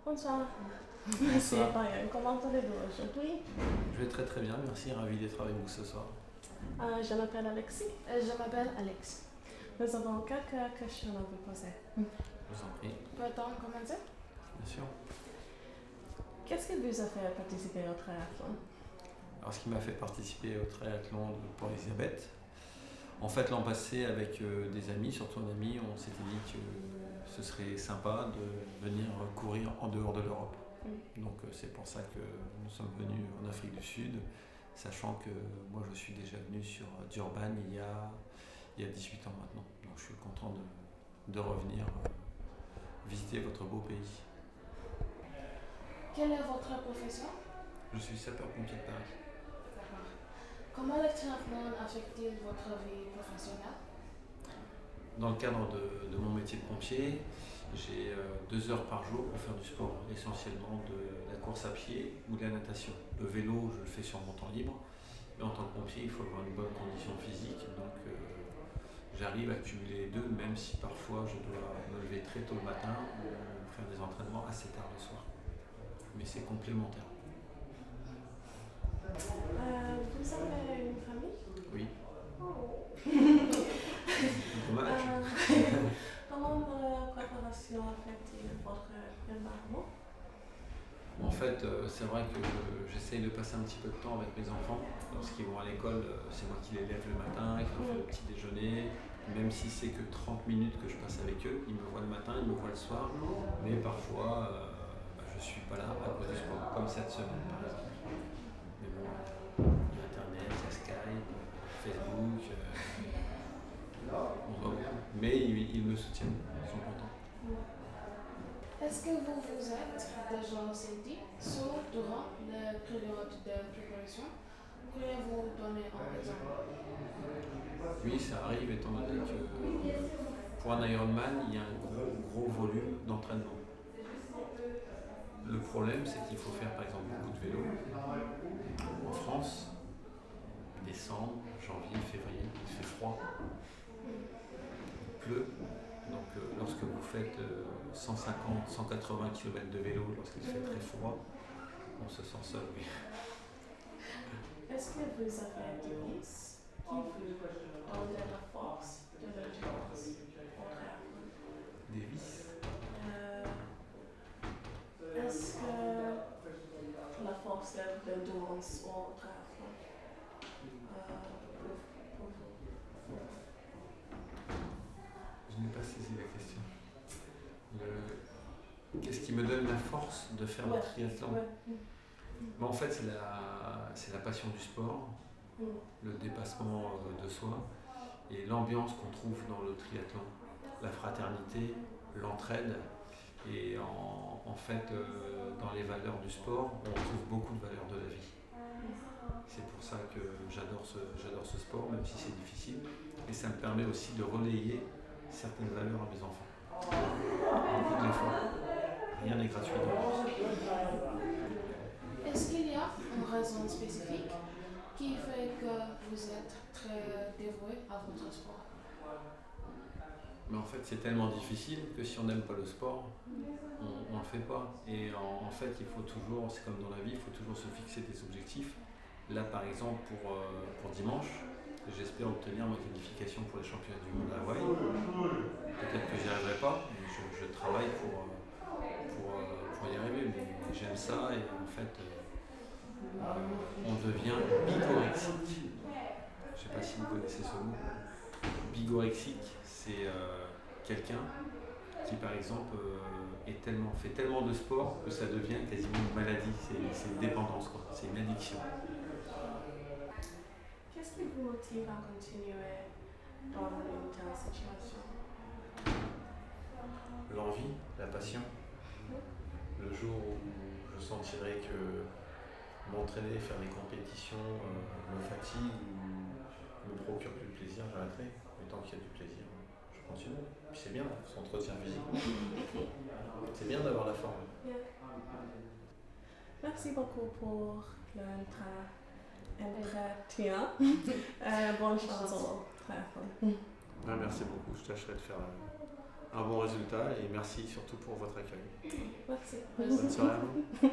Bonsoir. Bonsoir. C'est Brian. Comment allez-vous aujourd'hui? Je vais très très bien, merci, ravi d'être avec vous ce soir. Je m'appelle Alexis. Je m'appelle Alex. Nous avons quelques questions à vous poser. Je vous en prie, Peut-on commencer? bien sûr. Qu'est-ce qui vous a fait participer au triathlon? Alors ce qui m'a fait participer au triathlon de Port-Elisabeth, en fait l'an passé avec des amis, surtout un ami, on s'était dit que ce serait sympa de venir courir en dehors de l'Europe. Donc c'est pour ça que nous sommes venus en Afrique du Sud, sachant que moi je suis déjà venu sur Durban il y a 18 ans maintenant. Donc je suis content de revenir visiter votre beau pays. Quelle est votre profession? Je suis sapeur-pompier de Paris. D'accord. Comment le triathlon affecte-t-il votre vie professionnelle? Dans le cadre de mon métier de pompier, j'ai 2 heures par jour pour faire du sport, essentiellement de la course à pied ou de la natation. Le vélo, je le fais sur mon temps libre, mais en tant que pompier, il faut avoir une bonne condition physique, donc j'arrive à cumuler les deux, même si parfois je dois me lever très tôt le matin ou faire des entraînements assez tard le soir. Mais c'est complémentaire. Vous avez une famille? Oui. Oh. Dommage. Comment la préparation affecte-t-il votre environnement? En fait, c'est vrai que j'essaye de passer un petit peu de temps avec mes enfants. Lorsqu'ils vont à l'école, c'est moi qui les lève le matin, qui leur fais le petit déjeuner. Même si c'est que 30 minutes que je passe avec eux, ils me voient le matin, ils me voient le soir. Mais parfois, je ne suis pas là à cause du sport, comme cette semaine par exemple. Mais bon, il y a Internet, il y a Skype, Facebook, on se voit beaucoup. Mais ils me soutiennent, ils sont contents. Est-ce que vous vous êtes déjà senti sourd durant la période de préparation? Pourriez-vous donner un exemple? Oui, ça arrive étant donné que pour un Ironman, il y a un gros volume d'entraînement. Le problème, c'est qu'il faut faire par exemple beaucoup de vélo. En France, décembre, janvier, février, il fait froid, il pleut. Donc lorsque vous faites 150, 180 km de vélo, lorsqu'il fait très froid, on se sent seul. Oui. Est-ce que vous avez des vices qui vous donnent la force de l'endurance au triathlon? Des vices. Est-ce que la force de l'endurance au triathlon pour vous? Je n'ai pas saisi la question. Qu'est-ce qui me donne la force de faire le triathlon? Mais en fait, c'est la passion du sport, le dépassement de soi et l'ambiance qu'on trouve dans le triathlon. La fraternité, l'entraide et en fait, dans les valeurs du sport, on trouve beaucoup de valeurs de la vie. C'est pour ça que j'adore ce sport, même si c'est difficile. Et ça me permet aussi de relayer certaines valeurs à mes enfants. Beaucoup d'efforts. Rien n'est gratuit dans la vie. Est-ce qu'il y a une raison spécifique qui fait que vous êtes très dévoué à votre sport? Mais en fait, c'est tellement difficile que si on n'aime pas le sport, on ne le fait pas. Et en fait, il faut toujours, c'est comme dans la vie, il faut toujours se fixer des objectifs. Là, par exemple, pour dimanche, j'espère obtenir ma qualification pour les championnats du monde à Hawaï. Peut-être que j'y arriverai pas, mais je travaille pour y arriver. Mais j'aime ça et en fait, on devient bigorexique. Je ne sais pas si vous connaissez ce mot. Bigorexique, c'est quelqu'un qui, par exemple, fait tellement de sport que ça devient quasiment une maladie. C'est une dépendance, quoi. C'est une addiction. Qu'est-ce qui vous motive à continuer dans une telle situation? L'envie, la passion. Le jour où je sentirai que m'entraîner, faire des compétitions me fatigue ou me procure plus de plaisir, j'arrêterai. Mais tant qu'il y a du plaisir, je continue. Puis c'est bien, on s'entretient physiquement. C'est bien d'avoir la forme. Merci beaucoup pour l'entretien. Bonne chance au triathlon. Merci beaucoup, je tâcherai de faire la même. un bon résultat et merci surtout pour votre accueil. Merci. Bonne soirée à vous.